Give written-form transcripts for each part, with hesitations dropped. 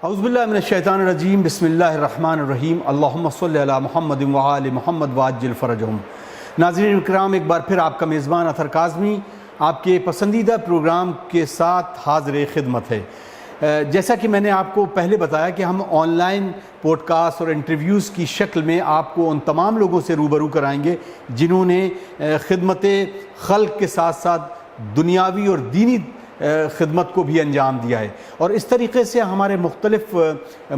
اعوذ باللہ من الشیطان الرجیم، بسم اللہ الرحمن الرحیم، اللہم صلی علی محمد وآل محمد وعجل فرجہم۔ ناظرین اکرام، ایک بار پھر آپ کا میزبان اطہر کاظمی آپ کے پسندیدہ پروگرام کے ساتھ حاضر خدمت ہے۔ جیسا کہ میں نے آپ کو پہلے بتایا کہ ہم آن لائن پوڈ کاسٹ اور انٹرویوز کی شکل میں آپ کو ان تمام لوگوں سے روبرو کرائیں گے جنہوں نے خدمت خلق کے ساتھ ساتھ دنیاوی اور دینی خدمت کو بھی انجام دیا ہے، اور اس طریقے سے ہمارے مختلف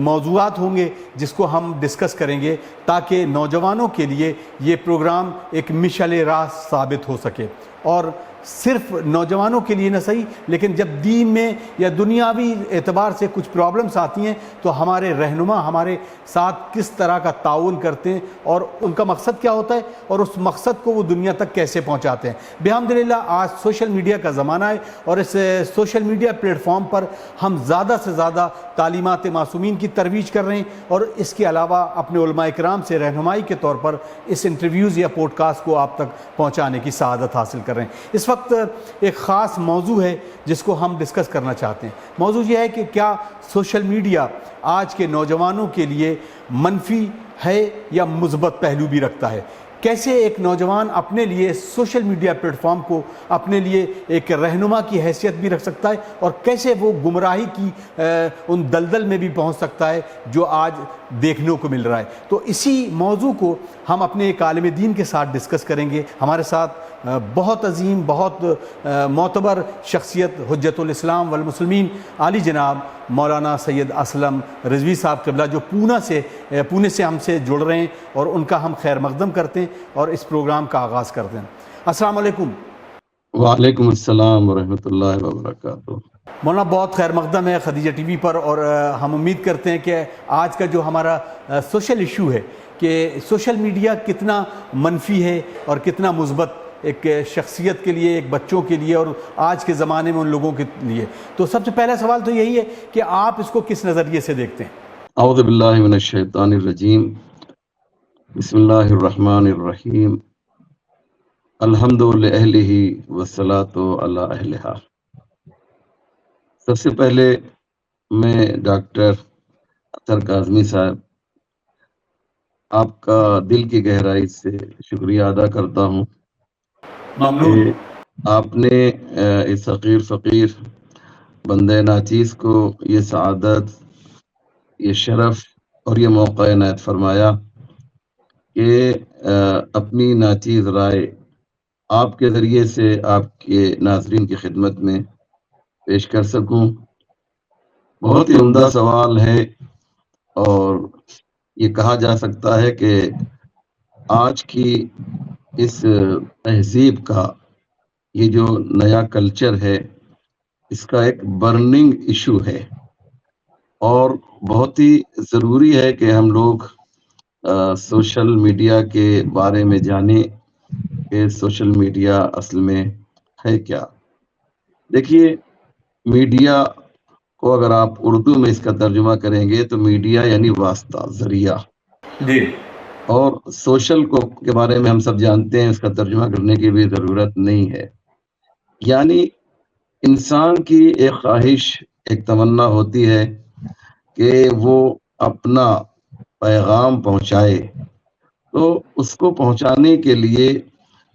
موضوعات ہوں گے جس کو ہم ڈسکس کریں گے تاکہ نوجوانوں کے لیے یہ پروگرام ایک مشعل راہ ثابت ہو سکے، اور صرف نوجوانوں کے لیے نہ صحیح لیکن جب دین میں یا دنیاوی اعتبار سے کچھ پرابلمس آتی ہیں تو ہمارے رہنما ہمارے ساتھ کس طرح کا تعاون کرتے ہیں اور ان کا مقصد کیا ہوتا ہے اور اس مقصد کو وہ دنیا تک کیسے پہنچاتے ہیں۔ بحمدللہ آج سوشل میڈیا کا زمانہ ہے، اور اس سوشل میڈیا پلیٹ فارم پر ہم زیادہ سے زیادہ تعلیمات معصومین کی ترویج کر رہے ہیں، اور اس کے علاوہ اپنے علماء اکرام سے رہنمائی کے طور پر اس انٹرویوز یا پوڈ کاسٹ کو آپ تک پہنچانے کی سعادت حاصل کر رہے ہیں۔ اس وقت ایک خاص موضوع ہے جس کو ہم ڈسکس کرنا چاہتے ہیں۔ موضوع یہ ہے کہ کیا سوشل میڈیا آج کے نوجوانوں کے لیے منفی ہے یا مثبت پہلو بھی رکھتا ہے؟ کیسے ایک نوجوان اپنے لیے سوشل میڈیا پلیٹ فارم کو اپنے لیے ایک رہنما کی حیثیت بھی رکھ سکتا ہے، اور کیسے وہ گمراہی کی ان دلدل میں بھی پہنچ سکتا ہے جو آج دیکھنے کو مل رہا ہے۔ تو اسی موضوع کو ہم اپنے ایک عالم دین کے ساتھ ڈسکس کریں گے۔ ہمارے ساتھ بہت عظیم، بہت معتبر شخصیت حجت الاسلام والمسلمین عالی جناب مولانا سید اسلم رضوی صاحب قبلہ، جو پونے سے ہم سے جڑ رہے ہیں، اور ان کا ہم خیر مقدم کرتے ہیں اور اس پروگرام کا آغاز کرتے ہیں۔ السلام علیکم۔ وعلیکم السلام ورحمۃ اللہ وبرکاتہ۔ مولانا بہت خیر مقدم ہے خدیجہ ٹی وی پر، اور ہم امید کرتے ہیں کہ آج کا جو ہمارا سوشل ایشو ہے کہ سوشل میڈیا کتنا منفی ہے اور کتنا مثبت ایک شخصیت کے لیے، ایک بچوں کے لیے، اور آج کے زمانے میں ان لوگوں کے لیے، تو سب سے پہلا سوال تو یہی ہے کہ آپ اس کو کس نظریے سے دیکھتے ہیں؟ اعوذ باللہ من الشیطان الرجیم، بسم اللہ الرحمن الرحیم، الحمد للہ والصلاۃ علی اہلہا۔ سب سے پہلے میں ڈاکٹر اطہر کاظمی صاحب آپ کا دل کی گہرائی سے شکریہ ادا کرتا ہوں کہ آپ نے اس حقیر فقیر بندے ناچیز کو یہ سعادت، یہ شرف اور یہ موقع عنایت فرمایا کہ اپنی ناچیز رائے آپ کے ذریعے سے آپ کے ناظرین کی خدمت میں پیش کر سکوں۔ بہت ہی عمدہ سوال ہے، اور یہ کہا جا سکتا ہے کہ آج کی اس تہذیب کا یہ جو نیا کلچر ہے، اس کا ایک برننگ ایشو ہے، اور بہت ہی ضروری ہے کہ ہم لوگ سوشل میڈیا کے بارے میں جانیں کہ سوشل میڈیا اصل میں ہے کیا۔ دیکھیے، میڈیا کو اگر آپ اردو میں اس کا ترجمہ کریں گے تو میڈیا یعنی واسطہ، ذریعہ، جی، اور سوشل کو کے بارے میں ہم سب جانتے ہیں، اس کا ترجمہ کرنے کی بھی ضرورت نہیں ہے۔ یعنی انسان کی ایک خواہش، ایک تمنا ہوتی ہے کہ وہ اپنا پیغام پہنچائے، تو اس کو پہنچانے کے لیے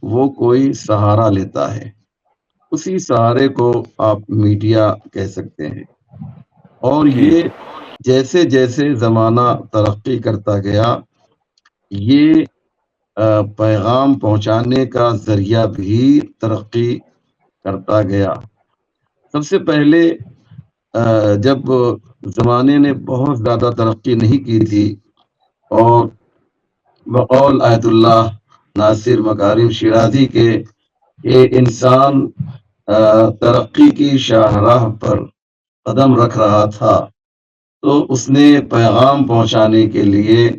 وہ کوئی سہارا لیتا ہے، اسی سہارے کو آپ میڈیا کہہ سکتے ہیں۔ اور یہ جیسے جیسے زمانہ ترقی کرتا گیا، یہ پیغام پہنچانے کا ذریعہ بھی ترقی کرتا گیا۔ سب سے پہلے جب زمانے نے بہت زیادہ ترقی نہیں کی تھی، اور بقول آیت اللہ ناصر مکارم شیرازی کے یہ انسان ترقی کی شاہراہ پر قدم رکھ رہا تھا، تو اس نے پیغام پہنچانے کے لیے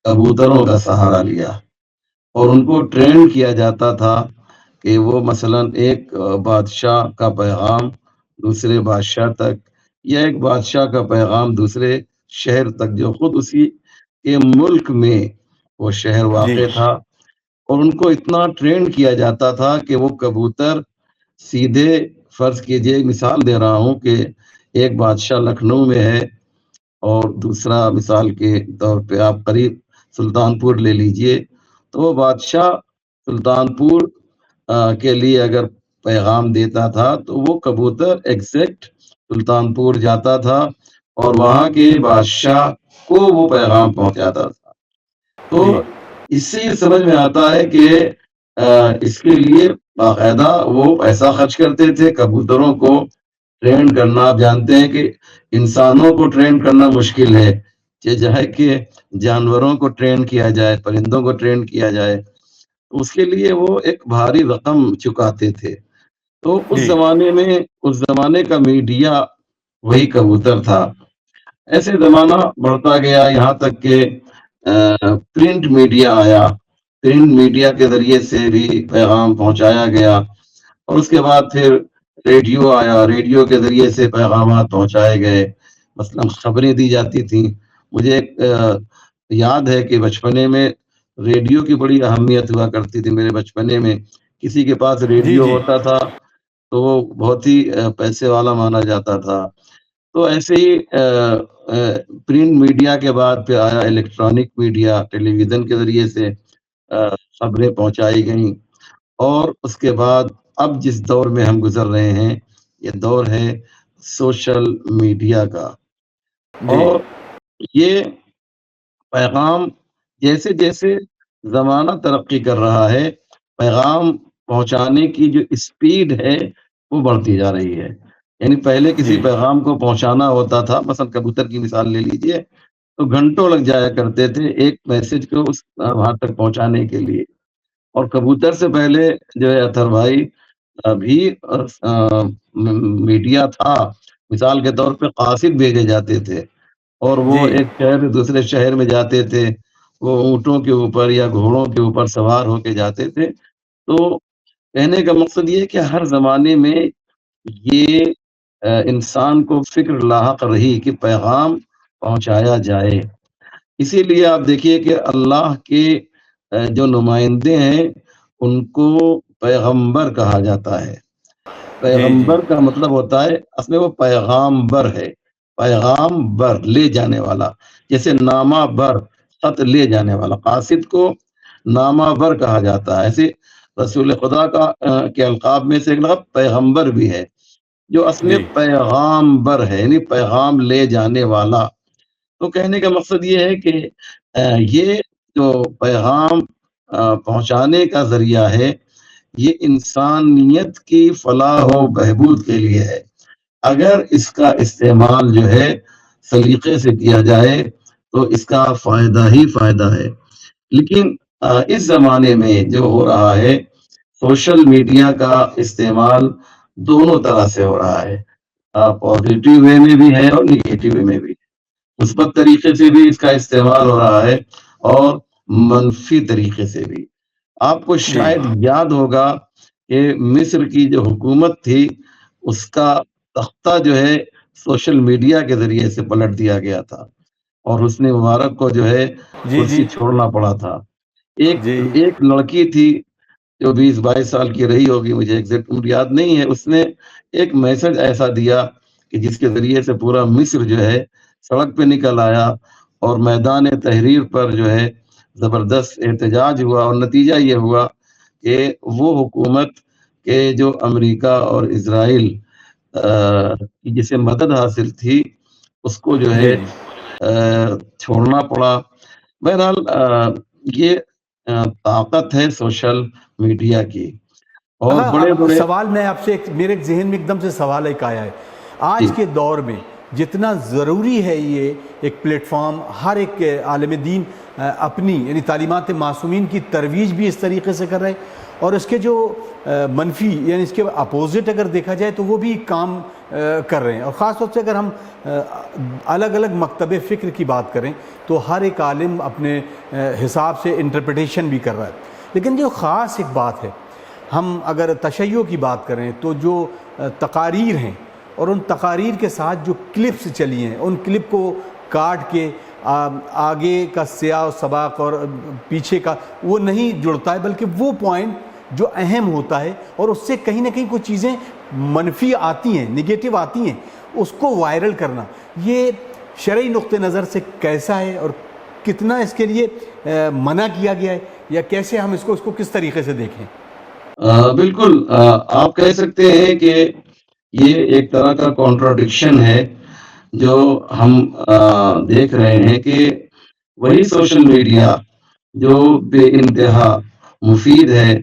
کبوتروں کا سہارا لیا، اور ان کو ٹرین کیا جاتا تھا کہ وہ مثلا ایک بادشاہ کا پیغام دوسرے بادشاہ تک، یا ایک بادشاہ کا پیغام دوسرے شہر تک جو خود اسی کے ملک میں وہ شہر واقع تھا، اور ان کو اتنا ٹرین کیا جاتا تھا کہ وہ کبوتر سیدھے، فرض کیجئے، مثال دے رہا ہوں کہ ایک بادشاہ لکھنؤ میں ہے، اور دوسرا مثال کے طور پہ آپ قریب سلطان پور لے لیجئے، تو وہ بادشاہ سلطان پور کے لیے اگر پیغام دیتا تھا تو وہ کبوتر ایگزیکٹ سلطان پور جاتا تھا اور وہاں کے بادشاہ کو وہ پیغام پہنچاتا تھا. تو جی اس سے یہ سمجھ میں آتا ہے کہ اس کے لیے باقاعدہ وہ پیسہ خرچ کرتے تھے. کبوتروں کو ٹرین کرنا، آپ جانتے ہیں کہ انسانوں کو ٹرین کرنا مشکل ہے، چاہے کہ جانوروں کو ٹرین کیا جائے، پرندوں کو ٹرین کیا جائے، اس کے لیے وہ ایک بھاری رقم چکاتے تھے. تو اس جی زمانے میں، اس زمانے کا میڈیا وہی کبوتر تھا. ایسے زمانہ بڑھتا گیا یہاں تک کہ پرنٹ میڈیا آیا. پرنٹ میڈیا کے ذریعے سے بھی پیغام پہنچایا گیا، اور اس کے بعد پھر ریڈیو آیا. ریڈیو کے ذریعے سے پیغامات پہنچائے گئے، مثلا خبریں دی جاتی تھیں. مجھے یاد ہے کہ بچپنے میں ریڈیو کی بڑی اہمیت ہوا کرتی تھی. میرے بچپنے میں کسی کے پاس جی ریڈیو جی ہوتا تھا تو وہ بہت ہی پیسے والا مانا جاتا تھا. تو ایسے ہی پرنٹ میڈیا کے بعد پھر آیا الیکٹرانک میڈیا. ٹیلی ویژن کے ذریعے سے خبریں پہنچائی گئیں، اور اس کے بعد اب جس دور میں ہم گزر رہے ہیں یہ دور ہے سوشل میڈیا کا. جی اور یہ پیغام جیسے جیسے زمانہ ترقی کر رہا ہے، پیغام پہنچانے کی جو اسپیڈ ہے وہ بڑھتی جا رہی ہے. یعنی پہلے کسی جی پیغام کو پہنچانا ہوتا تھا، مثلا کبوتر کی مثال لے لیجئے، تو گھنٹوں لگ جایا کرتے تھے ایک میسج کو وہاں تک پہنچانے کے لیے. اور کبوتر سے پہلے جو ہے اطہر بھائی ابھی میڈیا تھا. مثال کے طور پہ قاصد بھیجے جاتے تھے، اور وہ جی ایک شہر سے دوسرے شہر میں جاتے تھے. وہ اونٹوں کے اوپر یا گھوڑوں کے اوپر سوار ہو کے جاتے تھے. تو کہنے کا مقصد یہ ہے کہ ہر زمانے میں یہ انسان کو فکر لاحق رہی کہ پیغام پہنچایا جائے. اسی لیے آپ دیکھیے کہ اللہ کے جو نمائندے ہیں ان کو پیغمبر کہا جاتا ہے. جی جی پیغمبر کا مطلب ہوتا ہے، اصل میں وہ پیغام بر ہے. پیغام بر، لے جانے والا. جیسے نامہ بر، خط لے جانے والا. قاصد کو نامہ بر کہا جاتا ہے. ایسے رسول خدا کا کے القاب میں سے ایک لقب پیغمبر بھی ہے، جو اصل میں جی پیغام بر ہے، یعنی پیغام لے جانے والا. تو کہنے کا مقصد یہ ہے کہ یہ جو پیغام پہنچانے کا ذریعہ ہے یہ انسانیت کی فلاح و بہبود کے لیے ہے. اگر اس کا استعمال جو ہے سلیقے سے کیا جائے تو اس کا فائدہ ہی فائدہ ہے. لیکن اس زمانے میں جو ہو رہا ہے، سوشل میڈیا کا استعمال دونوں طرح سے ہو رہا ہے. پازیٹیو وے میں بھی ہے اور نگیٹیو وے میں بھی. مثبت طریقے سے بھی اس کا استعمال ہو رہا ہے اور منفی طریقے سے بھی. آپ کو جی شاید یاد ہوگا کہ مصر کی جو حکومت تھی اس کا تختہ جو ہے سوشل میڈیا کے ذریعے سے پلٹ دیا گیا تھا، اور حسنی مبارک کو جو ہے جی جی کرسی چھوڑنا پڑا تھا. جی ایک لڑکی تھی جو 20-22 سال کی رہی ہوگی، مجھے ایگزیکٹ عمر یاد نہیں ہے. اس نے ایک میسج ایسا دیا کہ جس کے ذریعے سے پورا مصر جو ہے سڑک پہ نکل آیا، اور میدان تحریر پر جو ہے زبردست احتجاج ہوا. اور نتیجہ یہ ہوا کہ وہ حکومت کے جو امریکہ اور اسرائیل کی جسے مدد حاصل تھی اس کو جو ہے جی جی چھوڑنا پڑا. بہرحال یہ طاقت ہے سوشل میڈیا کی. اور ہاں بڑے اب بڑے سوال میں آپ سے میرے ذہن میں ایک دم سے سوال ایک آیا ہے. جی آج کے دور میں جتنا ضروری ہے یہ ایک پلیٹ فارم، ہر ایک عالم دین اپنی یعنی تعلیمات معصومین کی ترویج بھی اس طریقے سے کر رہے ہیں، اور اس کے جو منفی یعنی اس کے اپوزٹ اگر دیکھا جائے تو وہ بھی کام کر رہے ہیں. اور خاص طور سے اگر ہم الگ الگ مکتب فکر کی بات کریں تو ہر ایک عالم اپنے حساب سے انٹرپریٹیشن بھی کر رہا ہے. لیکن جو خاص ایک بات ہے، ہم اگر تشیع کی بات کریں تو جو تقاریر ہیں اور ان تقاریر کے ساتھ جو کلپس چلی ہیں ان کلپ کو کاٹ کے آگے کا سیاق و سباق اور پیچھے کا وہ نہیں جڑتا ہے، بلکہ وہ پوائنٹ جو اہم ہوتا ہے اور اس سے کہیں نہ کہیں کچھ چیزیں منفی آتی ہیں، نگیٹو آتی ہیں، اس کو وائرل کرنا، یہ شرعی نقطہ نظر سے کیسا ہے اور کتنا اس کے لیے منع کیا گیا ہے, یا کیسے ہم اس کو کس طریقے سے دیکھیں؟ بالکل آپ کہہ سکتے ہیں کہ یہ ایک طرح کا کانٹراڈکشن ہے جو ہم دیکھ رہے ہیں کہ وہی سوشل میڈیا جو بے انتہا مفید ہے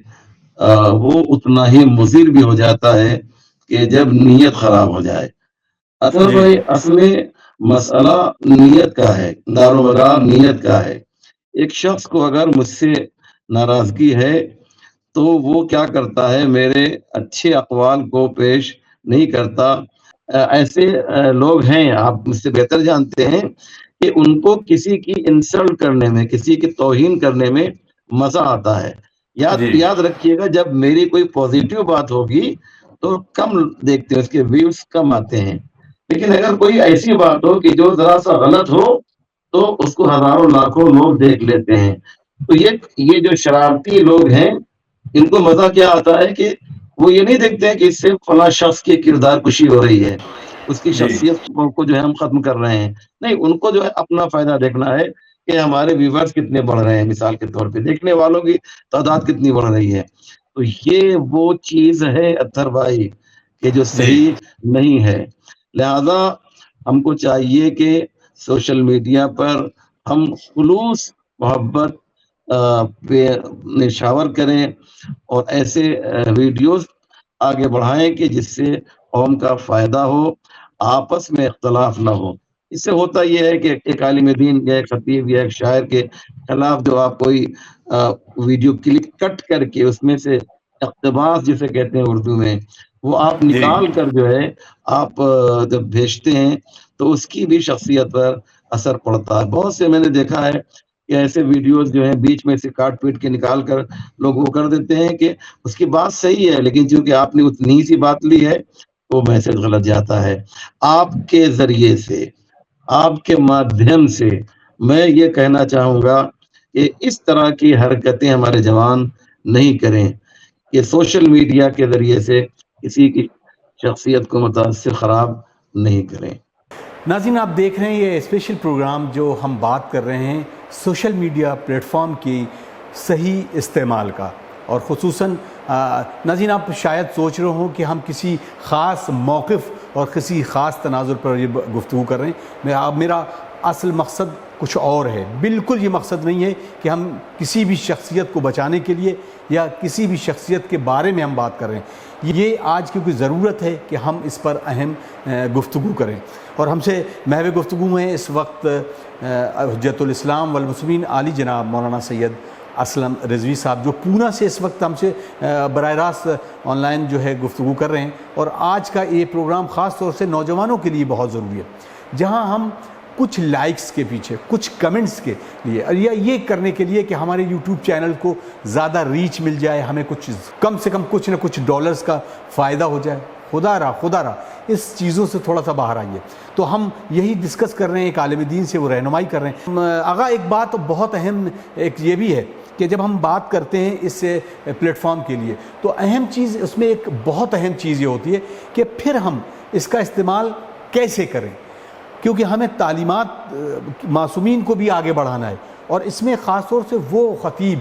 وہ اتنا ہی مضر بھی ہو جاتا ہے کہ جب نیت خراب ہو جائے. اصل میں مسئلہ نیت کا ہے, دار و مدار نیت کا ہے. ایک شخص کو اگر مجھ سے ناراضگی ہے تو وہ کیا کرتا ہے, میرے اچھے اقوال کو پیش نہیں کرتا. ایسے لوگ ہیں, آپ مجھ سے بہتر جانتے ہیں, کہ ان کو کسی کی انسلٹ کرنے میں, کسی کی توہین کرنے میں مزہ آتا ہے. یاد رکھیے گا, جب میری کوئی پازیٹیو بات ہوگی تو کم دیکھتے ہیں, اس کے ویوز کم آتے ہیں. لیکن اگر کوئی ایسی بات ہو کہ جو ذرا سا غلط ہو تو اس کو ہزاروں لاکھوں لوگ دیکھ لیتے ہیں. تو یہ جو شرارتی لوگ ہیں, ان کو مزہ کیا آتا ہے کہ وہ یہ نہیں دیکھتے ہیں کہ اس سے فلاں شخص کی کردار کشی ہو رہی ہے, اس کی شخصیت کو جو ہے ہم ختم کر رہے ہیں. نہیں, ان کو جو ہے اپنا فائدہ دیکھنا ہے کہ ہمارے ویورز کتنے بڑھ رہے ہیں, مثال کے طور پہ دیکھنے والوں کی تعداد کتنی بڑھ رہی ہے. تو یہ وہ چیز ہے اطہر بھائی کہ جو صحیح نہیں ہے. لہذا ہم کو چاہیے کہ سوشل میڈیا پر ہم خلوص محبت نشاور کریں اور ایسے ویڈیوز آگے بڑھائیں کہ جس سے قوم کا فائدہ ہو, آپس میں اختلاف نہ ہو. اس سے ہوتا یہ ہے کہ ایک عالم دین یا ایک خطیب یا ایک شاعر کے خلاف جو آپ کوئی ویڈیو کلپ کٹ کر کے اس میں سے اقتباس جسے کہتے ہیں اردو میں, وہ آپ نکال کر جو ہے آپ جب بھیجتے ہیں تو اس کی بھی شخصیت پر اثر پڑتا ہے. بہت سے میں نے دیکھا ہے کہ ایسے ویڈیوز جو ہیں بیچ میں سے کاٹ پیٹ کے نکال کر لوگ وہ کر دیتے ہیں کہ اس کی بات صحیح ہے, لیکن چونکہ آپ نے اتنی سی بات لی ہے وہ میسج غلط جاتا ہے. آپ کے ذریعے سے, آپ کے مادھیم سے میں یہ کہنا چاہوں گا کہ اس طرح کی حرکتیں ہمارے جوان نہیں کریں کہ سوشل میڈیا کے ذریعے سے کسی کی شخصیت کو متاثر خراب نہیں کریں. ناظرین, آپ دیکھ رہے ہیں یہ اسپیشل پروگرام جو ہم بات کر رہے ہیں سوشل میڈیا پلیٹ فارم کی صحیح استعمال کا, اور خصوصاً ناظرین آپ شاید سوچ رہے ہوں کہ ہم کسی خاص موقف اور کسی خاص تناظر پر یہ گفتگو کر رہے ہیں. میرا اصل مقصد کچھ اور ہے. بالکل یہ مقصد نہیں ہے کہ ہم کسی بھی شخصیت کو بچانے کے لیے یا کسی بھی شخصیت کے بارے میں ہم بات کر رہے ہیں. یہ آج کی کوئی ضرورت ہے کہ ہم اس پر اہم گفتگو کریں, اور ہم سے محو گفتگو میں اس وقت حجت الاسلام والمسلمین عالی جناب مولانا سید اسلم رضوی صاحب, جو پونا سے اس وقت ہم سے براہ راست آن لائن جو ہے گفتگو کر رہے ہیں. اور آج کا یہ پروگرام خاص طور سے نوجوانوں کے لیے بہت ضروری ہے, جہاں ہم کچھ لائکس کے پیچھے, کچھ کمنٹس کے لیے, یا یہ کرنے کے لیے کہ ہمارے یوٹیوب چینل کو زیادہ ریچ مل جائے, ہمیں کچھ کم سے کم کچھ نہ کچھ ڈالرز کا فائدہ ہو جائے, خدا رہا اس چیزوں سے تھوڑا سا باہر آئیے. تو ہم یہی ڈسکس کر رہے ہیں, ایک عالم دین سے وہ رہنمائی کر رہے ہیں. آغا, ایک بات بہت اہم ایک یہ بھی ہے کہ جب ہم بات کرتے ہیں اس پلیٹ فارم کے لیے تو اہم چیز اس میں ایک بہت اہم چیز یہ ہوتی ہے کہ پھر ہم اس کا استعمال کیسے کریں, کیونکہ ہمیں تعلیمات معصومین کو بھی آگے بڑھانا ہے. اور اس میں خاص طور سے وہ خطیب,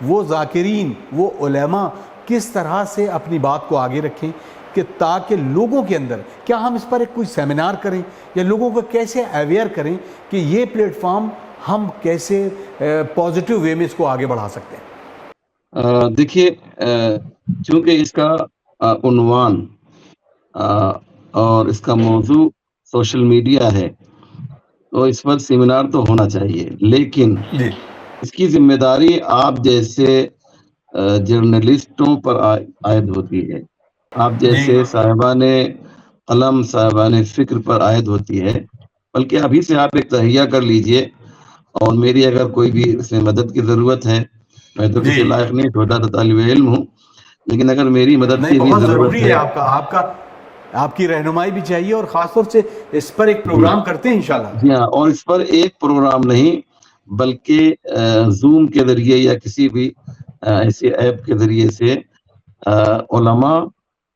وہ ذاکرین, وہ علماء کس طرح سے اپنی بات کو آگے رکھیں کہ تاکہ لوگوں کے اندر, کیا ہم اس پر ایک کوئی سیمینار کریں یا لوگوں کو کیسے اویئر کریں کہ یہ پلیٹ فارم ہم کیسے پازیٹیو وے میں اس کو آگے بڑھا سکتے ہیں؟ دیکھیے, چونکہ اس کا عنوان اور اس کا موضوع سوشل میڈیا ہے تو اس پر سیمینار تو ہونا چاہیے, لیکن اس کی ذمہ داری آپ جیسے جرنلسٹوں پر عائد ہوتی ہے, آپ جیسے صاحبان قلم, صاحبان فکر پر عائد ہوتی ہے. بلکہ ابھی سے آپ ایک تہیہ کر لیجئے, اور میری اگر کوئی بھی اس میں مدد کی ضرورت ہے, میں تو کسی لائق نہیں, چھوٹا تو طالب علم ہوں, لیکن اگر میری مدد کی بھی ضرورت ہے, آپ کی رہنمائی بھی چاہیے, اور خاص طور سے اس پر ایک پروگرام کرتے ہیں انشاءاللہ. جی ہاں, اور اس پر ایک پروگرام نہیں بلکہ زوم کے ذریعے یا کسی بھی ایسی ایپ کے ذریعے سے علماء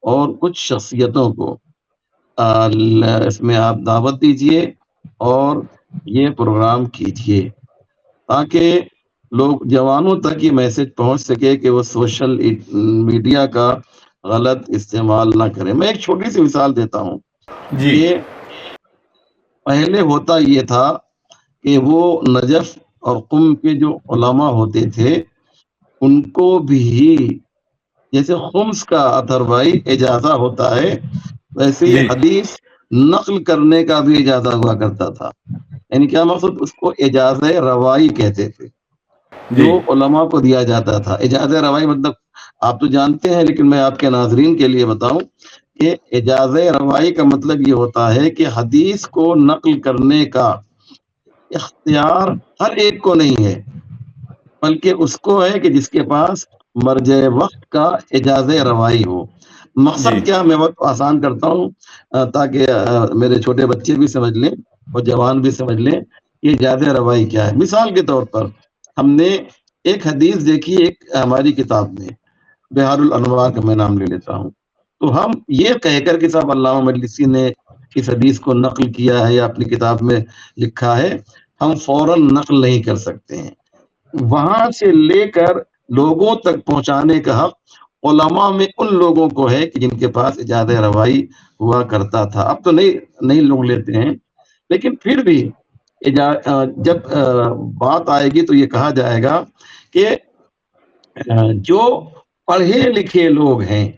اور کچھ شخصیتوں کو اس میں آپ دعوت دیجئے اور یہ پروگرام کیجیے تاکہ لوگ جوانوں تک یہ میسج پہنچ سکے کہ وہ سوشل میڈیا کا غلط استعمال نہ کریں. میں ایک چھوٹی سی مثال دیتا ہوں جی کہ پہلے ہوتا یہ تھا کہ وہ نجف اور قم کے جو علماء ہوتے تھے ان کو بھی جیسے خمس کا اتروائی اجازہ ہوتا ہے ویسے ہی جی حدیث نقل کرنے کا بھی اجازہ ہوا کرتا تھا. یعنی کیا مقصد؟ اس کو اجازہ روائی کہتے تھے جی جو علماء کو دیا جاتا تھا. اجازہ روائی مطلب آپ تو جانتے ہیں لیکن میں آپ کے ناظرین کے لیے بتاؤں کہ اجازہ روائی کا مطلب یہ ہوتا ہے کہ حدیث کو نقل کرنے کا اختیار ہر ایک کو نہیں ہے بلکہ اس کو ہے کہ جس کے پاس مرجع وقت کا اجازہ روائی ہو. جی مقصد کیا؟ میں وقت آسان کرتا ہوں تاکہ میرے چھوٹے بچے بھی سمجھ لیں اور جوان بھی سمجھ لیں یہ اجازہ روائی کیا ہے. مثال کے طور پر ہم نے ایک حدیث دیکھی ایک ہماری کتاب میں، بہار الانوار کا میں نام لے لیتا ہوں، تو ہم یہ کہہ کر کہ صاحب علامہ مجلسی نے اس حدیث کو نقل کیا ہے یا اپنی کتاب میں لکھا ہے، ہم فوراً نقل نہیں کر سکتے ہیں. وہاں سے لے کر لوگوں تک پہنچانے کا حق علماء میں ان لوگوں کو ہے کہ جن کے پاس اجازہ روائی ہوا کرتا تھا. اب تو نئی لوگ لیتے ہیں، لیکن پھر بھی جب بات آئے گی تو یہ کہا جائے گا کہ جو پڑھے لکھے لوگ ہیں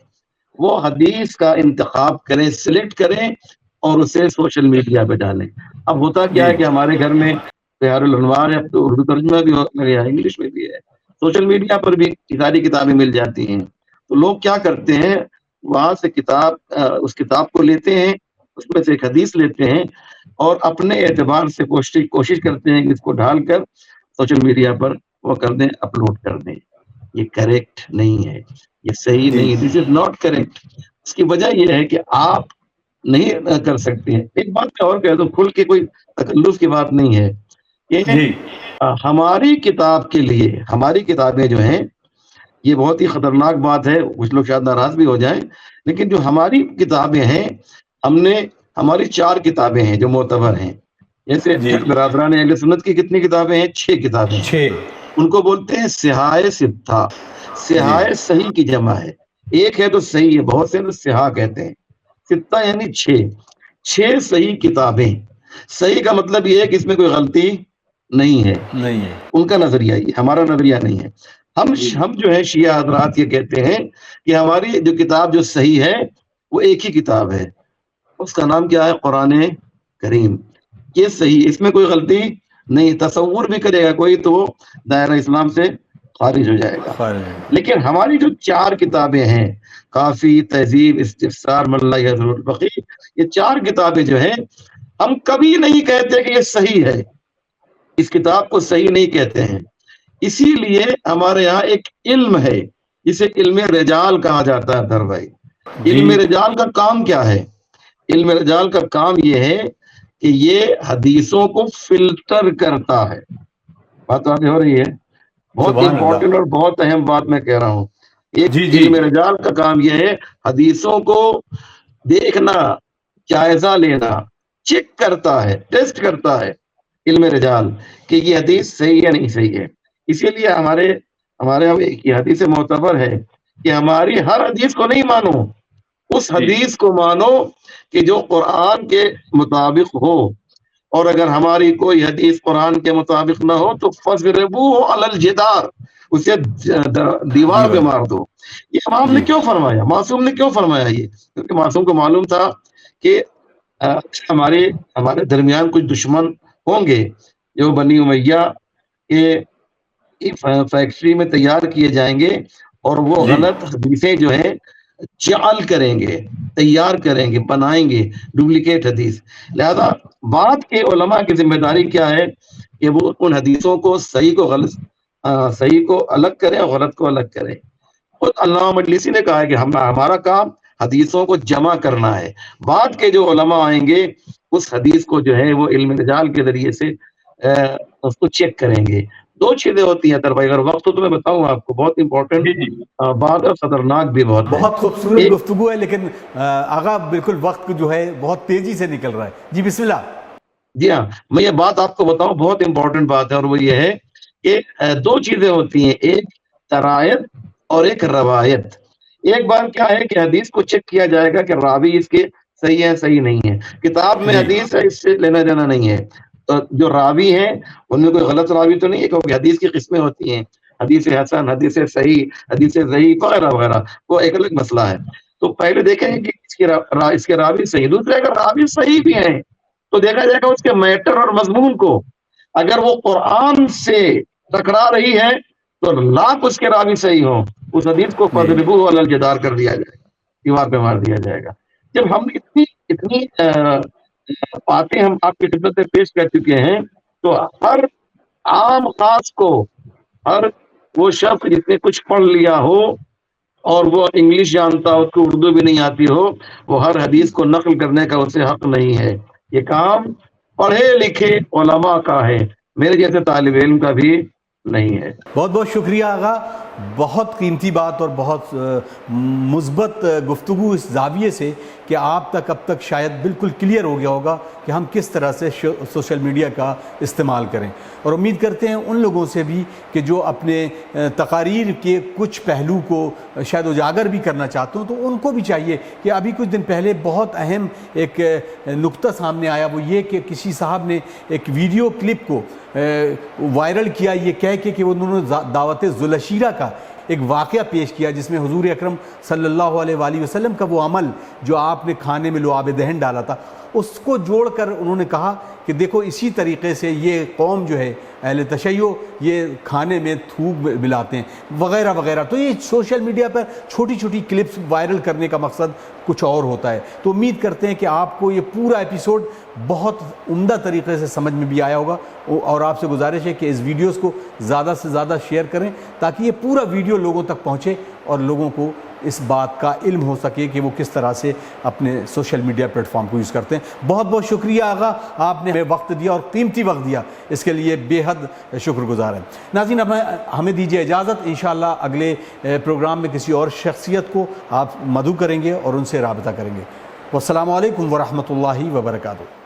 وہ حدیث کا انتخاب کریں، سلیکٹ کریں اور اسے سوشل میڈیا پہ ڈالیں. اب ہوتا کیا ہے جی کہ ہمارے گھر میں بہار الانوار ہے، اب تو اردو ترجمہ بھی ہو گیا، انگلش میں بھی ہے، سوشل میڈیا پر بھی ساری کتابیں مل جاتی ہیں. تو لوگ کیا کرتے ہیں، وہاں سے اس کتاب کو لیتے ہیں، اس میں سے ایک حدیث لیتے ہیں اور اپنے اعتبار سے کوشش کرتے ہیں کہ اس کو ڈال کر سوشل میڈیا پر وہ کر دیں، اپلوڈ کر دیں. یہ کریکٹ نہیں ہے، یہ صحیح جی نہیں، دس از ناٹ کریکٹ. اس کی وجہ یہ ہے کہ آپ نہیں کر سکتے ہیں. ایک بات میں اور کہہ دوں، کھل کے کوئی تکلف کی بات نہیں ہے، یہ جی ہماری کتاب کے لیے ہماری کتابیں جو ہیں، یہ بہت ہی خطرناک بات ہے، کچھ لوگ شاید ناراض بھی ہو جائیں، لیکن جو ہماری کتابیں ہیں، ہماری 4 کتابیں ہیں جو معتبر ہیں. جیسے جی برادران اہل سنت کی کتنی کتابیں ہیں؟ 6 کتابیں ہیں. 6 ان کو بولتے ہیں صحاح ستہ. جی صحاح صحیح کی جمع ہے، ایک ہے تو صحیح ہے، بہت سے تو صحاح کہتے ہیں. ستہ یعنی 6 صحیح کتابیں. صحیح کا مطلب یہ ہے کہ اس میں کوئی غلطی نہیں ہے. نہیں ہے. ان کا نظریہ یہ، ہمارا نظریہ نہیں ہے. ہم جو ہے شیعہ حضرات یہ کہتے ہیں کہ ہماری جو کتاب جو صحیح ہے وہ ایک ہی کتاب ہے، اس کا نام کیا ہے؟ قرآن کریم. یہ صحیح، اس میں کوئی غلطی نہیں. تصور بھی کرے گا کوئی تو وہ دائرہ اسلام سے خارج ہو جائے گا. لیکن ہماری جو 4 کتابیں ہیں، کافی، تہذیب، استفسار، ملا یحییٰ الفقی، یہ 4 کتابیں جو ہیں ہم کبھی نہیں کہتے کہ یہ صحیح ہے، اس کتاب کو صحیح نہیں کہتے ہیں. اسی لیے ہمارے یہاں ایک علم ہے جسے علم رجال کہا جاتا ہے. در بھائی، جی علم رجال کا کام کیا ہے؟ علم رجال کا کام یہ ہے کہ یہ حدیثوں کو فلٹر کرتا ہے. بات واضح ہو رہی ہے؟ بہت سبحان اللہ. امپورٹنٹ اور بہت اہم بات میں کہہ رہا ہوں. ایک جی جی علم رجال کا کام یہ ہے حدیثوں کو دیکھنا، جائزہ لینا، چیک کرتا ہے، ٹیسٹ کرتا ہے علم رجال کہ یہ حدیث صحیح ہے نہیں صحیح ہے. اسی لیے ہمارے یہاں ایک حدیث معتبر ہے کہ ہماری ہر حدیث کو نہیں مانو، اس حدیث کو مانو کہ جو قرآن کے مطابق ہو، اور اگر ہماری کوئی حدیث قرآن کے مطابق نہ ہو تو فَاضْرِبُوهُ عَلَى الْجِدَارِ، اسے دیوار پہ مار دو. یہ امام نے جی کیوں فرمایا؟ معصوم نے کیوں فرمایا یہ؟ کیونکہ معصوم کو معلوم تھا کہ ہمارے درمیان کچھ دشمن ہوں گے جو بنی امیہ کے فیکٹری میں تیار کیے جائیں گے اور وہ جی غلط حدیثیں جو ہیں جعل کریں گے، تیار کریں گے، بنائیں گے ڈپلیکیٹ حدیث. لہذا بعد کے علماء کی ذمہ داری کیا ہے کہ وہ ان حدیثوں کو صحیح کو الگ کریں اور غلط کو الگ کریں. اور علامہ مجلسی نے کہا ہے کہ ہمارا کام حدیثوں کو جمع کرنا ہے. بعد کے جو علماء آئیں گے اس حدیث کو جو ہے وہ علم رجال کے ذریعے سے اس کو چیک کریں گے. 2 چیزیں ہوتی ہیں در بھائی، اگر وقت ہو تو میں بتاؤں آپ کو، بہت امپورٹنٹ بات اور خطرناک بھی بہت ہے. بہت خوبصورت گفتگو ہے، لیکن آغا بالکل وقت جو ہے بہت تیزی سے نکل رہا ہے. جی بسم اللہ. جی ہاں، میں یہ بات آپ کو بتاؤں، بہت امپورٹنٹ بات ہے، اور وہ یہ ہے کہ دو چیزیں ہوتی ہیں، ایک ترائب اور ایک روایت۔ ایک بار کیا ہے کہ حدیث کو چیک کیا جائے گا کہ راوی اس کے صحیح ہے صحیح نہیں ہے، کتاب میں جی حدیث ہے، اس سے لینا دینا نہیں ہے۔ تو جو راوی ہیں ان میں کوئی غلط راوی تو نہیں ہے، کیونکہ حدیث کی قسمیں ہوتی ہیں، حدیث حسن، حدیث صحیح، حدیث ضعیف وغیرہ وغیرہ، وہ ایک الگ مسئلہ ہے۔ تو پہلے دیکھیں گے کہ اس کے راوی صحیح، دوسرے اگر راوی صحیح بھی ہیں تو دیکھا جائے گا اس کے میٹر اور مضمون کو، اگر وہ قرآن سے ٹکرا رہی ہے تو لاکھ اس کے راوی صحیح ہوں، اس حدیث کو جی فضربو علی الجدار کر دیا جائے گا، دیوار پہ مار دیا جائے گا۔ جب ہم اتنی باتیں ہم آپ کی خدمت میں پیش کر چکے ہیں، تو ہر عام خاص کو، ہر وہ شخص جس نے کچھ پڑھ لیا ہو اور وہ انگلش جانتا ہو، اس کو اردو بھی نہیں آتی ہو، وہ ہر حدیث کو نقل کرنے کا اسے حق نہیں ہے۔ یہ کام پڑھے لکھے علماء کا ہے، میرے جیسے طالب علم کا بھی نہیں ہے۔ بہت بہت شکریہ آغا، بہت قیمتی بات اور بہت مثبت گفتگو اس زاویے سے کہ آپ تک اب تک شاید بالکل کلیئر ہو گیا ہوگا کہ ہم کس طرح سے سوشل میڈیا کا استعمال کریں، اور امید کرتے ہیں ان لوگوں سے بھی کہ جو اپنے تقاریر کے کچھ پہلو کو شاید اجاگر بھی کرنا چاہتے ہوں، تو ان کو بھی چاہیے کہ ابھی کچھ دن پہلے بہت اہم ایک نقطہ سامنے آیا، وہ یہ کہ کسی صاحب نے ایک ویڈیو کلپ کو وائرل کیا یہ کہہ کے کہ انہوں نے دعوت ذوالعشیرہ کا ایک واقعہ پیش کیا جس میں حضور اکرم صلی اللہ علیہ وآلہ وسلم کا وہ عمل جو آپ نے کھانے میں لعاب دہن ڈالا تھا، اس کو جوڑ کر انہوں نے کہا کہ دیکھو اسی طریقے سے یہ قوم جو ہے اہل تشیع یہ کھانے میں تھوک ملاتے ہیں وغیرہ وغیرہ۔ تو یہ سوشل میڈیا پر چھوٹی چھوٹی کلپس وائرل کرنے کا مقصد کچھ اور ہوتا ہے۔ تو امید کرتے ہیں کہ آپ کو یہ پورا ایپیسوڈ بہت عمدہ طریقے سے سمجھ میں بھی آیا ہوگا، اور آپ سے گزارش ہے کہ اس ویڈیوز کو زیادہ سے زیادہ شیئر کریں تاکہ یہ پورا ویڈیو لوگوں تک پہنچے اور لوگوں کو اس بات کا علم ہو سکے کہ وہ کس طرح سے اپنے سوشل میڈیا پلیٹ فارم کو یوز کرتے ہیں۔ بہت بہت شکریہ آغا، آپ نے ہمیں وقت دیا اور قیمتی وقت دیا، اس کے لیے بے حد شکر گزار ہیں۔ ناظرین ہمیں دیجیے اجازت، انشاءاللہ اگلے پروگرام میں کسی اور شخصیت کو آپ مدعو کریں گے اور ان سے رابطہ کریں گے۔ والسلام علیکم ورحمۃ اللہ وبرکاتہ۔